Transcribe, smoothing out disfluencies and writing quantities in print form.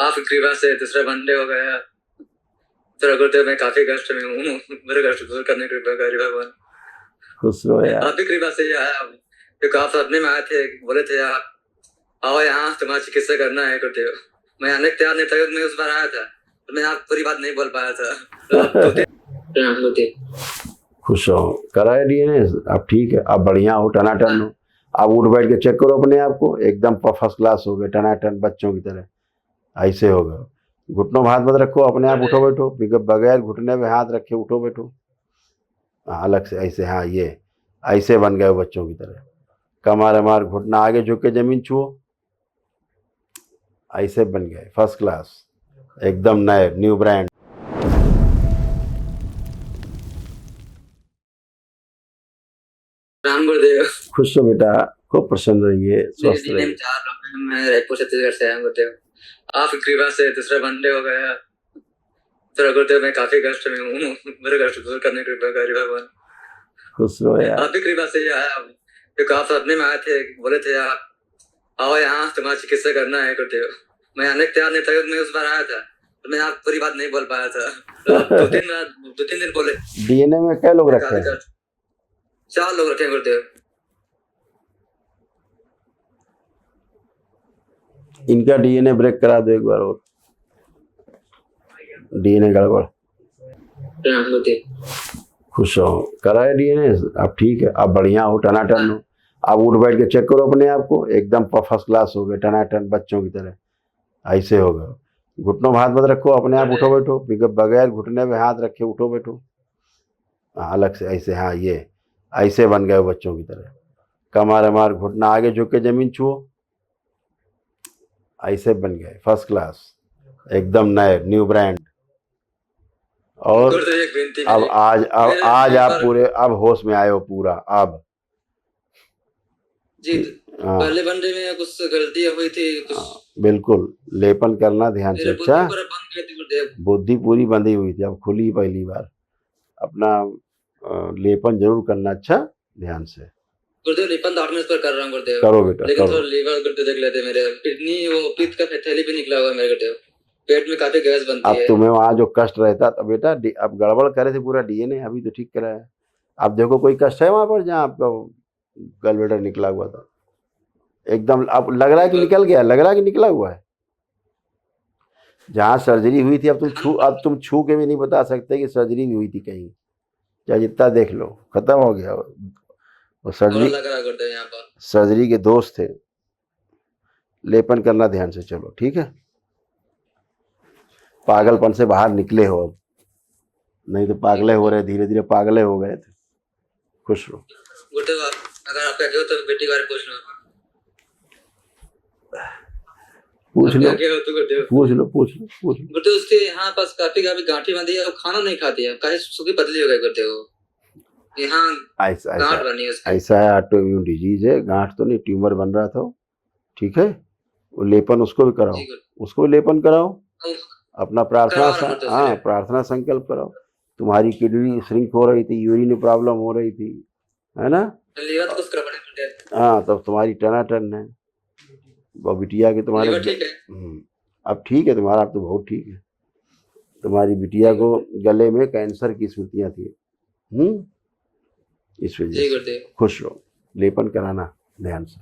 आपकी कृपा से तीसरा वनडे हो गया। तेरा गुरुदेव मैं काफी कष्ट में हूँ, मेरे कष्ट दूर करने की कृपा करिए भगवान। खुश रहो यार। आपकी कृपा से ही आया, क्योंकि आप सपने में आए थे, बोले थे आप आओ यहाँ तुम्हारी चिकित्सा करना है गुरुदेव। मैं आने को तैयार नहीं था, मैं उस बार आया था तो मैं आप पूरी बात नहीं बोल पाया था। प्रणाम गुरुदेव। खुश रहो, कराए डीएनए, अब ठीक है, अब बढ़िया हो, टनाटन हो। आप उठ बैठ के चेक करो अपने आप को, एकदम फर्स्ट क्लास हो गए, टनाटन बच्चों की तरह ऐसे हो गए। घुटनों में हाथ मत रखो, अपने आप उठो बैठो, बगैर घुटने में हाथ रखे उठो बैठो। अलग से ऐसे, हाँ ये ऐसे बन गए बच्चों की तरह। कमर अमर घुटना आगे झुक के जमीन छुओ, ऐसे बन गए फर्स्ट क्लास, एकदम नए, न्यू ब्रांड। राम गुरुदेव। खुश हो बेटा, खूब प्रसन्न रहिए, स्वस्थ रहिए। मैं रायपुर छत्तीसगढ़ से आया गुरुदेव। आपकी कृपा से तीसरा वनडे हो गया। तेरा गुरुदेव मैं काफी कष्ट में हूँ, मेरे कष्ट दूर करने की कृपा करिए भगवान। खुश रहो यार। आपकी कृपा से ही आया, क्योंकि आप सपने में आए थे, बोले थे आप आओ यहाँ तुम्हारी चिकित्सा करना है गुरुदेव। मैं आने को तैयार नहीं था, मैं उस बार आया था तो मैं आप पूरी बात नहीं बोल पाया था। दो तीन दिन बोले। डीएनए में क्या लोग रखे हैं? 4 लोग रखे गुरुदेव। इनका डीएनए ब्रेक करा दो एक बार और, डीएनए गड़बड़। खुश रहो, कराए डीएनए, अब ठीक है, अब बढ़िया हो, टनाटन हो। आप उठ बैठ के चेक करो अपने आप को, एकदम फर्स्ट क्लास हो गए, टनाटन बच्चों की तरह ऐसे हो गए। घुटनों में हाथ मत रखो, अपने आप उठो बैठो, बगैर घुटने में हाथ रखे उठो बैठो। अलग से ऐसे, हाँ ये ऐसे बन गए बच्चों की तरह। कमर अमर घुटना आगे झुक के जमीन छुओ, ऐसे बन गए फर्स्ट क्लास, एकदम नए, न्यू ब्रांड। और अब आज आप पूरे अब होश में आए हो पूरा अब जी। पहले वनडे में कुछ गलती हुई थी कुछ। बिल्कुल, लेपन करना ध्यान से। अच्छा, बुद्धि पूरी बंधी हुई थी, अब खुली पहली बार। अपना लेपन जरूर करना, अच्छा ध्यान से। गुरुदेव लेपन 8 मिनट पर कर रहा हूँ गुरुदेव। करो बेटा, लेकिन करो। थोड़ा लीवर गुरुदेव देख लेते मेरे किडनी, वो पित्त का थैली भी निकला हुआ है मेरे गुरुदेव। पेट में काफी गैस बनती है। अब तुम्हें वहाँ जो कष्ट रहता था बेटा, अब गड़बड़ करे थे पूरा डीएनए, अभी तो ठीक कराया। अब देखो कोई कष्ट है वहां पर जहाँ आपका गलब्लैडर निकला हुआ था? एकदम अब लग रहा है कि निकल गया, लग रहा है कि निकला हुआ है। जहाँ सर्जरी हुई थी, अब तुम छू के भी नहीं बता सकते कि सर्जरी भी हुई थी कहीं, चाहे जितना देख लो, खत्म हो गया वो सर्जरी के दोस्त थे। लेपन करना ध्यान से, चलो ठीक है। पागलपन से बाहर निकले हो अब, नहीं तो पागले हो रहे, धीरे धीरे पागले हो गए थे। खुश रहो। अगर आप क्या हो तो बेटी के बारे में पूछ लो, पूछ लो। गुरुदेव उसके यहाँ पास काफी गांठी बंधी है, खाना नहीं खाती है, काहे सूखी पतली हो गई गुरुदेव। यहाँ ऐसा है, ऑटो इम्यून डिजीज है, गांठ तो नहीं, ट्यूमर बन रहा था, ठीक है। वो लेपन उसको भी कराओ, उसको भी लेपन कराओ, अपना प्रार्थना संकल्प कराओ। तुम्हारी किडनी श्रिंक हो रही थी, यूरिन प्रॉब्लम हो रही थी, है ना? हाँ, तब तुम्हारी टनाटन है। बिटिया के तुम्हारे अब ठीक है तुम्हारा, अब तो बहुत ठीक है। तुम्हारी बिटिया को गले में कैंसर की स्मृतियां थी, इस वजह से। खुश रहो, लेपन कराना ध्यान से।